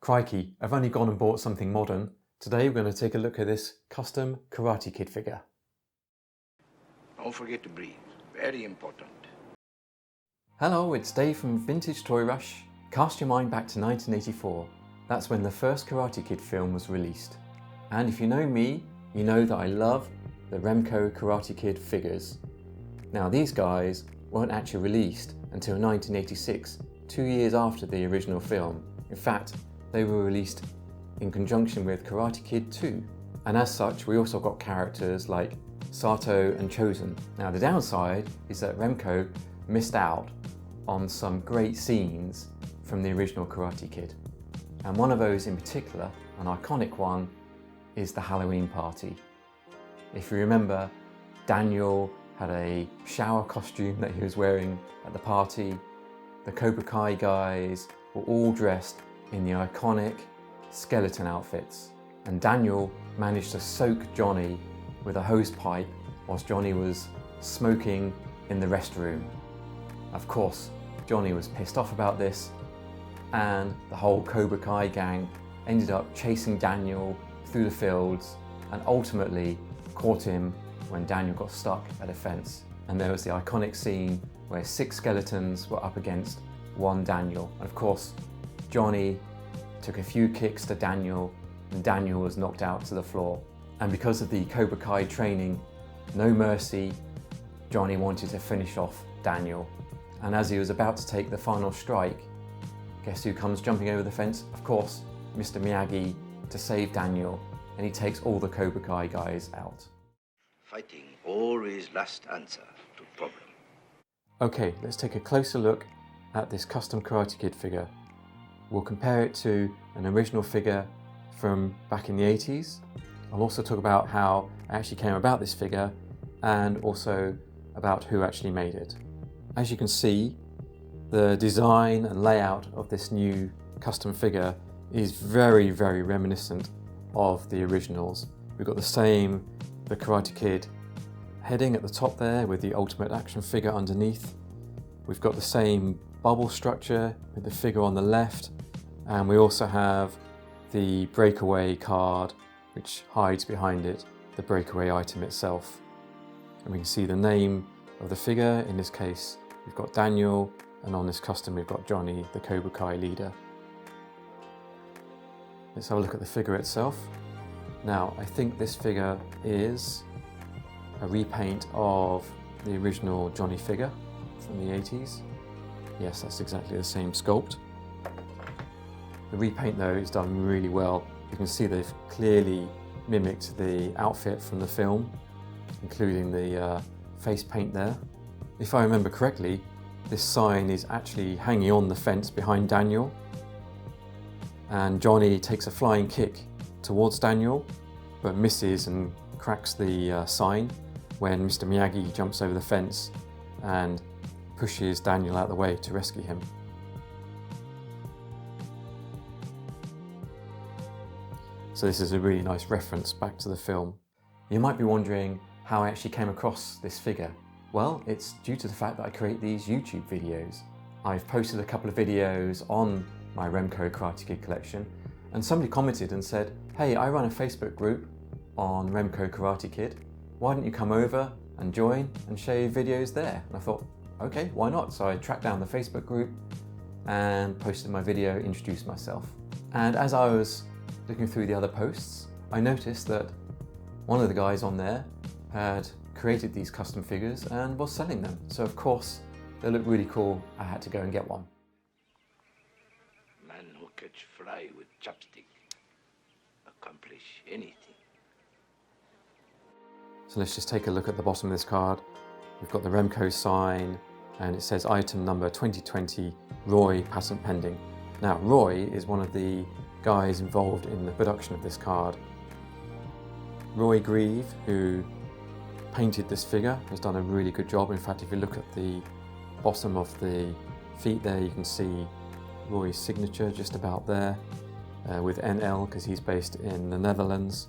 Crikey, I've only gone and bought something modern. Today we're going to take a look at this custom Karate Kid figure. Don't forget to breathe, very important. Hello, it's Dave from Vintage Toy Rush. Cast your mind back to 1984. That's when the first Karate Kid film was released. And if you know me, you know that I love the Remco Karate Kid figures. Now these guys weren't actually released until 1986, 2 years after the original film. In fact, they were released in conjunction with Karate Kid 2. And as such, we also got characters like Sato and Chosen. Now the downside is that Remco missed out on some great scenes from the original Karate Kid. And one of those in particular, an iconic one, is the Halloween party. If you remember, Daniel had a shower costume that he was wearing at the party. The Cobra Kai guys were all dressed in the iconic skeleton outfits. And Daniel managed to soak Johnny with a hose pipe whilst Johnny was smoking in the restroom. Of course, Johnny was pissed off about this, and the whole Cobra Kai gang ended up chasing Daniel through the fields and ultimately caught him when Daniel got stuck at a fence. And there was the iconic scene where 6 skeletons were up against one Daniel. And of course, Johnny took a few kicks to Daniel and Daniel was knocked out to the floor. And because of the Cobra Kai training, no mercy, Johnny wanted to finish off Daniel. And as he was about to take the final strike, guess who comes jumping over the fence? Of course, Mr. Miyagi, to save Daniel, and he takes all the Cobra Kai guys out. Fighting always last answer to problem. Okay, let's take a closer look at this custom Karate Kid figure. We'll compare it to an original figure from back in the 80s. I'll also talk about how I actually came about this figure and also about who actually made it. As you can see, the design and layout of this new custom figure is very, very reminiscent of the originals. We've got the Karate Kid heading at the top there with the Ultimate Action figure underneath. We've got the same bubble structure with the figure on the left, and we also have the Breakaway Card, which hides behind it the Breakaway item itself. And we can see the name of the figure. In this case, we've got Daniel, and on this custom we've got Johnny, the Cobra Kai leader. Let's have a look at the figure itself. Now, I think this figure is a repaint of the original Johnny figure from the 80s. Yes, that's exactly the same sculpt. The repaint though is done really well. You can see they've clearly mimicked the outfit from the film, including the face paint there. If I remember correctly, this sign is actually hanging on the fence behind Daniel, and Johnny takes a flying kick towards Daniel but misses and cracks the sign when Mr. Miyagi jumps over the fence and pushes Daniel out of the way to rescue him. So this is a really nice reference back to the film. You might be wondering how I actually came across this figure. Well, it's due to the fact that I create these YouTube videos. I've posted a couple of videos on my Remco Karate Kid collection, and somebody commented and said, "Hey, I run a Facebook group on Remco Karate Kid. Why don't you come over and join and share your videos there?" And I thought, okay, why not? So I tracked down the Facebook group and posted my video, introduced myself. And as I was looking through the other posts, I noticed that one of the guys on there had created these custom figures and was selling them. So of course, they looked really cool. I had to go and get one. Man who catch fly with chopstick accomplish anything. So let's just take a look at the bottom of this card. We've got the Remco sign, and it says item number 2020, Roy, patent pending. Now, Roy is one of the guys involved in the production of this card. Roy Grieve, who painted this figure, has done a really good job. In fact, if you look at the bottom of the feet there, you can see Roy's signature just about there, with NL, because he's based in the Netherlands.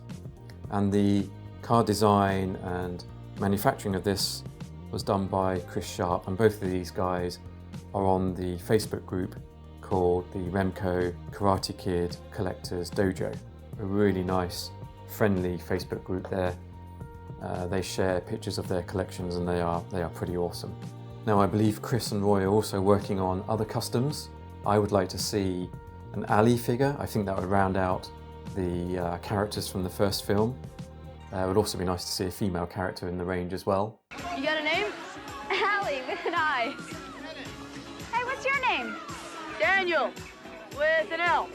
And the card design and manufacturing of this was done by Chris Sharp, and both of these guys are on the Facebook group called the Remco Karate Kid Collectors Dojo. A really nice, friendly Facebook group there. They share pictures of their collections and they are pretty awesome. Now I believe Chris and Roy are also working on other customs. I would like to see an Ali figure. I think that would round out the characters from the first film. It would also be nice to see a female character in the range as well. You got a name? Allie, with an I. Hey, what's your name? Daniel, with an L.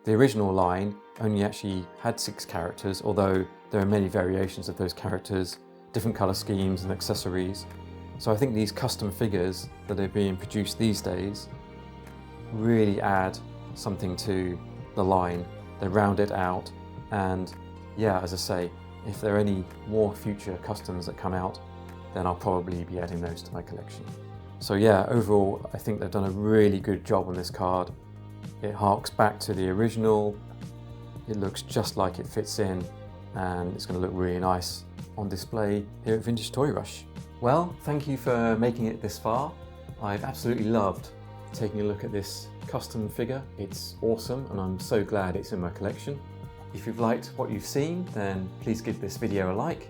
The original line only actually had 6 characters, although there are many variations of those characters, different colour schemes and accessories. So I think these custom figures that are being produced these days really add something to the line. They round it out, and yeah, as I say, if there are any more future customs that come out, then I'll probably be adding those to my collection. So yeah, overall I think they've done a really good job on this card. It harks back to the original, it looks just like it fits in, and it's going to look really nice on display here at Vintage Toy Rush. Well, thank you for making it this far. I've absolutely loved taking a look at this custom figure. It's awesome and I'm so glad it's in my collection. If you've liked what you've seen, then please give this video a like.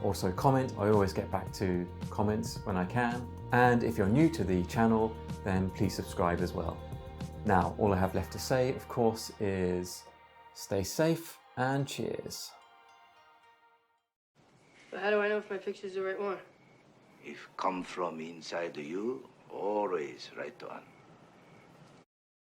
Also comment, I always get back to comments when I can. And if you're new to the channel, then please subscribe as well. Now, all I have left to say, of course, is stay safe and cheers. But how do I know if my picture's the right one? If come from inside you, always right on.